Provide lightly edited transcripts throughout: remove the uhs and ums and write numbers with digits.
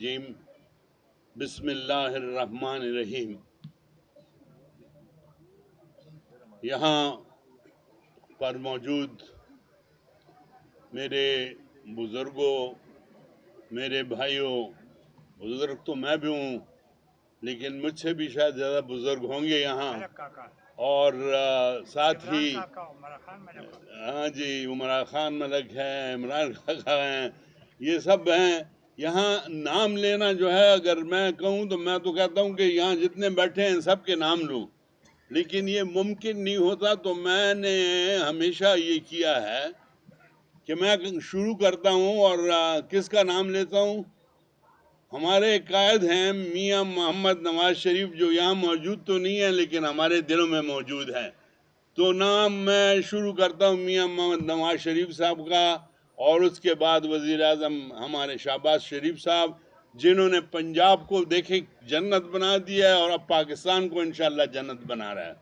جیم بسم اللہ الرحمن الرحیم۔ یہاں پر موجود میرے بزرگوں، میرے بھائیوں، بزرگ تو میں بھی ہوں لیکن مجھ سے بھی شاید زیادہ بزرگ ہوں گے یہاں، اور ساتھ ہی ہاں جی عمران خان ملک ہے، عمران کاکا ہیں، یہ سب ہیں یہاں۔ نام لینا جو ہے، اگر میں کہوں تو میں تو کہتا ہوں کہ یہاں جتنے بیٹھے ہیں سب کے نام لوں، لیکن یہ ممکن نہیں ہوتا۔ تو میں نے ہمیشہ یہ کیا ہے کہ میں شروع کرتا ہوں اور کس کا نام لیتا ہوں؟ ہمارے قائد ہیں میاں محمد نواز شریف، جو یہاں موجود تو نہیں ہے لیکن ہمارے دلوں میں موجود ہے۔ تو نام میں شروع کرتا ہوں میاں محمد نواز شریف صاحب کا، اور اس کے بعد وزیر اعظم ہمارے شہباز شریف صاحب، جنہوں نے پنجاب کو دیکھے جنت بنا دیا ہے اور اب پاکستان کو انشاءاللہ جنت بنا رہا ہے۔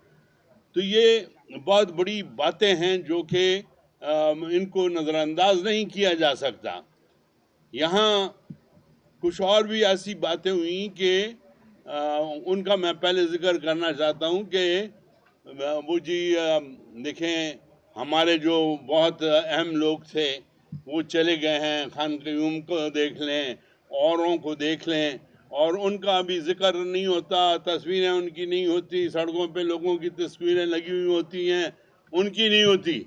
تو یہ بہت بڑی باتیں ہیں جو کہ ان کو نظر انداز نہیں کیا جا سکتا۔ یہاں کچھ اور بھی ایسی باتیں ہوئیں کہ ان کا میں پہلے ذکر کرنا چاہتا ہوں کہ وہ جی دیکھیں، ہمارے جو بہت اہم لوگ تھے وہ چلے گئے ہیں۔ خان قیوم کو دیکھ لیں، اوروں کو دیکھ لیں، اور ان کا بھی ذکر نہیں ہوتا، تصویریں ان کی نہیں ہوتی، سڑکوں پہ لوگوں کی تصویریں لگی ہوئی ہوتی ہیں، ان کی نہیں ہوتی۔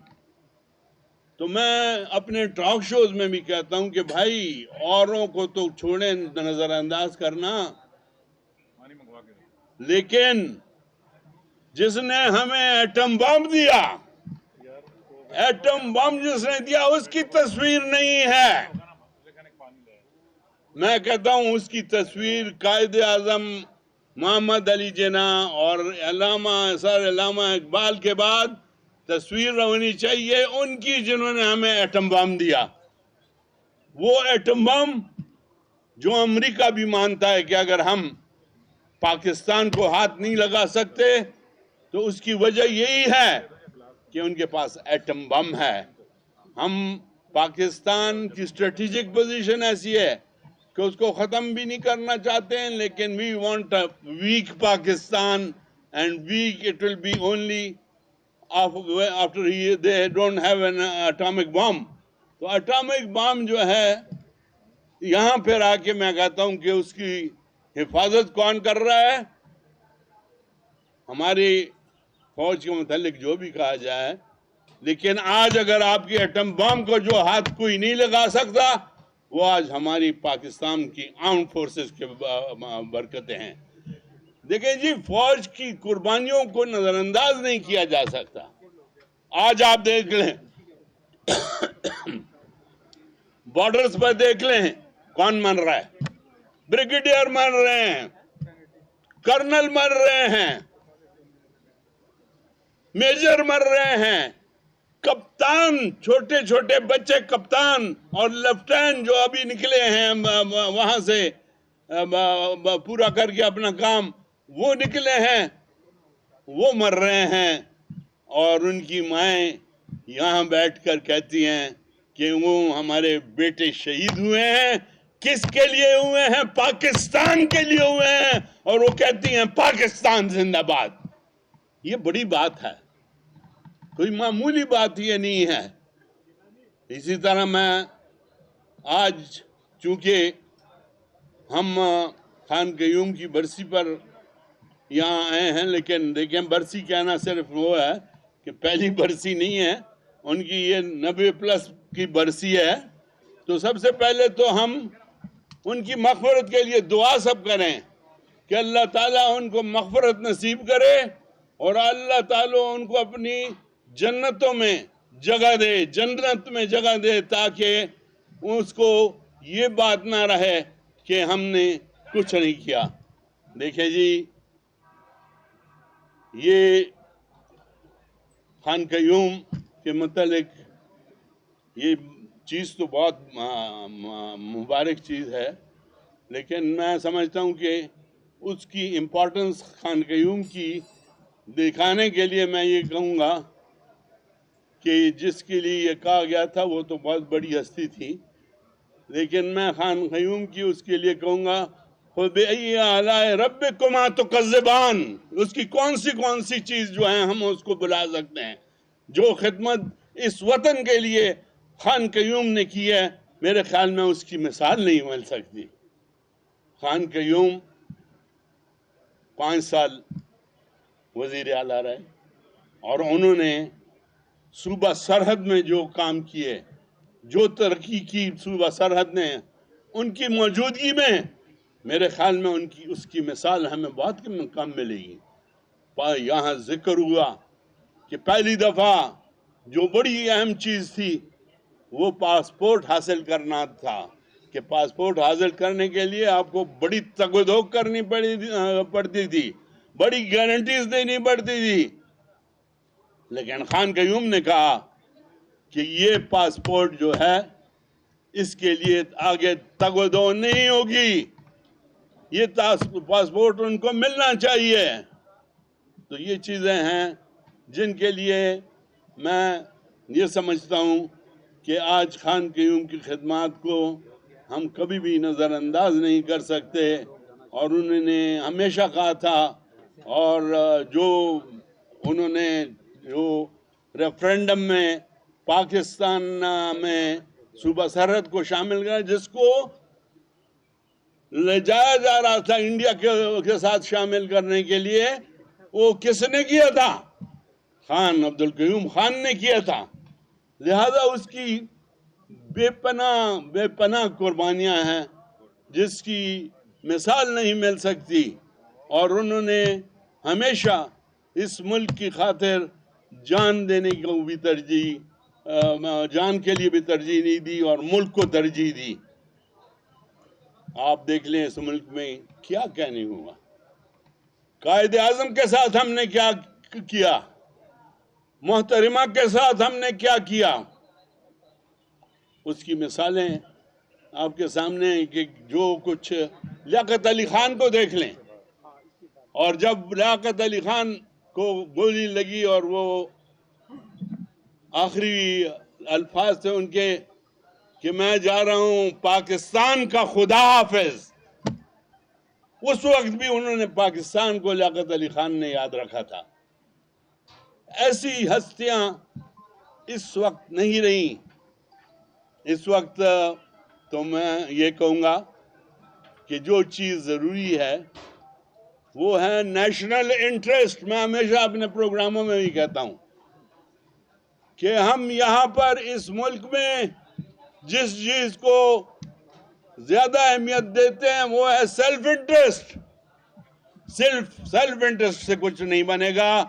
تو میں اپنے ٹاک شوز میں بھی کہتا ہوں کہ بھائی اوروں کو تو چھوڑیں نظر انداز کرنا، لیکن جس نے ہمیں ایٹم بم دیا، ایٹم بم جس نے دیا، اس کی تصویر نہیں ہے۔ میں کہتا ہوں اس کی تصویر قائد اعظم محمد علی جناح اور علامہ اقبال کے بعد تصویر ہونی چاہیے ان کی، جنہوں نے ہمیں ایٹم بم دیا۔ وہ ایٹم بم جو امریکہ بھی مانتا ہے کہ اگر ہم پاکستان کو ہاتھ نہیں لگا سکتے تو اس کی وجہ یہی ہے کہ ان کے پاس ایٹم بم ہے۔ ہم پاکستان کی اسٹریٹجک پوزیشن ایسی ہے کہ اس کو ختم بھی نہیں کرنا چاہتے ہیں، لیکن we want a weak Pakistan, and weak it will be only after they don't have an atomic bomb۔ تو اٹامک بام جو ہے، یہاں پھر آ کے میں کہتا ہوں کہ اس کی حفاظت کون کر رہا ہے؟ ہماری فوج کے متعلق جو بھی کہا جائے، لیکن آج اگر آپ کی ایٹم بم کو جو ہاتھ کوئی نہیں لگا سکتا، وہ آج ہماری پاکستان کی آرم فورسز کے برکتیں ہیں۔ دیکھیں جی، فوج کی قربانیوں کو نظر انداز نہیں کیا جا سکتا۔ آج آپ دیکھ لیں، بارڈرز پر دیکھ لیں کون مر رہا ہے۔ بریگیڈیئر مر رہے ہیں، کرنل مر رہے ہیں، میجر مر رہے ہیں، کپتان، چھوٹے چھوٹے بچے کپتان اور لیفٹیننٹ جو ابھی نکلے ہیں وہاں سے پورا کر کے اپنا کام، وہ نکلے ہیں، وہ مر رہے ہیں، اور ان کی مائیں یہاں بیٹھ کر کہتی ہیں کہ وہ ہمارے بیٹے شہید ہوئے ہیں۔ کس کے لیے ہوئے ہیں؟ پاکستان کے لیے ہوئے ہیں، اور وہ کہتی ہیں پاکستان زندہ باد۔ یہ بڑی بات ہے، کوئی معمولی بات یہ نہیں ہے۔ اسی طرح میں آج، چونکہ ہم خان قیوم کی برسی پر یہاں آئے ہیں، لیکن دیکھیں برسی کہنا صرف وہ ہے کہ پہلی برسی نہیں ہے، ان کی یہ 90+ کی برسی ہے۔ تو سب سے پہلے تو ہم ان کی مغفرت کے لیے دعا سب کریں کہ اللہ تعالیٰ ان کو مغفرت نصیب کرے، اور اللہ تعالیٰ ان کو اپنی جنتوں میں جگہ دے، جنت میں جگہ دے، تاکہ اس کو یہ بات نہ رہے کہ ہم نے کچھ نہیں کیا۔ دیکھیں جی، یہ خان قیوم کے متعلق یہ چیز تو بہت مبارک چیز ہے، لیکن میں سمجھتا ہوں کہ اس کی امپورٹنس خان قیوم کی دکھانے کے لیے میں یہ کہوں گا کہ جس کے لیے یہ کہا گیا تھا وہ تو بہت بڑی ہستی تھی، لیکن میں خان قیوم کی اس کے لیے کہوں گا فَبِأَيِّ آلَاءِ رَبِّكُمَا تُكَذِّبَانِ، اس کی کون سی چیز جو ہے ہم اس کو بلا سکتے ہیں. جو خدمت اس وطن کے لیے خان قیوم نے کی ہے، میرے خیال میں اس کی مثال نہیں مل سکتی. خان قیوم 5 سال وزیر اعلیٰ رہے اور انہوں نے صوبہ سرحد میں جو کام کیے، جو ترقی کی صوبہ سرحد نے، ان کی موجودگی میں میرے خیال میں اس کی مثال ہمیں بہت کم ملے گی. یہاں ذکر ہوا کہ پہلی دفعہ جو بڑی اہم چیز تھی وہ پاسپورٹ حاصل کرنا تھا، کہ پاسپورٹ حاصل کرنے کے لیے آپ کو بڑی تگ و دو کرنی پڑتی تھی، بڑی گارنٹیز دینی پڑتی تھی. لیکن خان قیوم نے کہا کہ یہ پاسپورٹ جو ہے اس کے لیے آگے تگ و دو نہیں ہوگی، یہ پاسپورٹ ان کو ملنا چاہیے. تو یہ چیزیں ہیں جن کے لیے میں یہ سمجھتا ہوں کہ آج خان قیوم کی خدمات کو ہم کبھی بھی نظر انداز نہیں کر سکتے. اور انہوں نے ہمیشہ کہا تھا، اور جو انہوں نے جو ریفرینڈم میں پاکستان میں صوبہ سرحد کو شامل کیا، جس کو لے جایا جا رہا تھا انڈیا کے ساتھ شامل کرنے کے لیے، وہ کس نے کیا تھا؟ خان عبدالقیوم خان نے کیا تھا. لہذا اس کی بے پناہ قربانیاں ہیں جس کی مثال نہیں مل سکتی. اور انہوں نے ہمیشہ اس ملک کی خاطر جان دینے کو بھی جان کے لیے بھی ترجیح نہیں دی اور ملک کو ترجیح دی. آپ دیکھ لیں اس ملک میں کیا نہیں ہوا. قائد اعظم کے ساتھ ہم نے کیا کیا، محترمہ کے ساتھ ہم نے کیا کیا. اس کی مثالیں آپ کے سامنے ہیں کہ جو کچھ لیاقت علی خان کو دیکھ لیں، اور جب لیاقت علی خان کو گولی لگی اور وہ آخری الفاظ تھے ان کے کہ میں جا رہا ہوں پاکستان کا خدا حافظ، اس وقت بھی انہوں نے پاکستان کو لیاقت علی خان نے یاد رکھا تھا. ایسی ہستیاں اس وقت نہیں رہیں. اس وقت تو میں یہ کہوں گا کہ جو چیز ضروری ہے وہ ہے نیشنل انٹرسٹ. میں ہمیشہ اپنے پروگراموں میں بھی کہتا ہوں کہ ہم یہاں پر اس ملک میں جس چیز کو زیادہ اہمیت دیتے ہیں وہ ہے سیلف انٹرسٹ. سیلف انٹرسٹ سے کچھ نہیں بنے گا.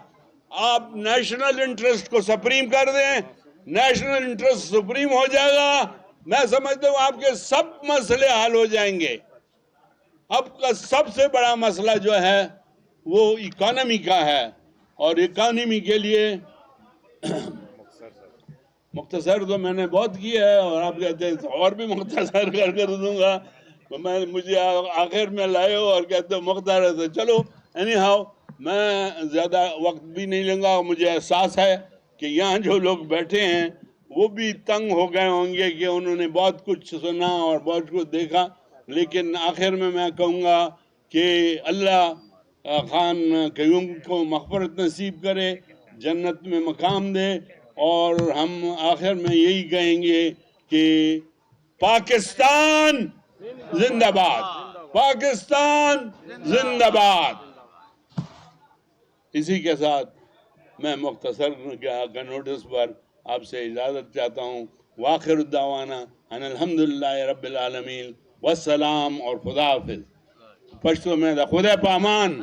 آپ نیشنل انٹرسٹ کو سپریم کر دیں، نیشنل انٹرسٹ سپریم ہو جائے گا. میں سمجھتا ہوں آپ کے سب مسئلے حل ہو جائیں گے. اب کا سب سے بڑا مسئلہ جو ہے وہ اکانومی کا ہے، اور اکانومی کے لیے مختصر تو میں نے بہت کیا ہے، اور آپ کہتے ہیں اور بھی مختصر کر دوں گا. مجھے آخر میں لائے ہو اور کہتے ہو مختصر ہے. چلو اینی ہاؤ میں زیادہ وقت بھی نہیں لوں گا. مجھے احساس ہے کہ یہاں جو لوگ بیٹھے ہیں وہ بھی تنگ ہو گئے ہوں گے کہ انہوں نے بہت کچھ سنا اور بہت کچھ دیکھا. لیکن آخر میں کہوں گا کہ اللہ خان قیوم کو مغفرت نصیب کرے، جنت میں مقام دے. اور ہم آخر میں یہی کہیں گے کہ پاکستان زندہ باد، پاکستان زندہ باد. اسی کے ساتھ میں مختصر کا نوٹس پر آپ سے اجازت چاہتا ہوں. وآخر الدعوانا ان الحمدللہ رب العالمین والسلام اور خدا حافظ. پشتو میں دا خدا پامان.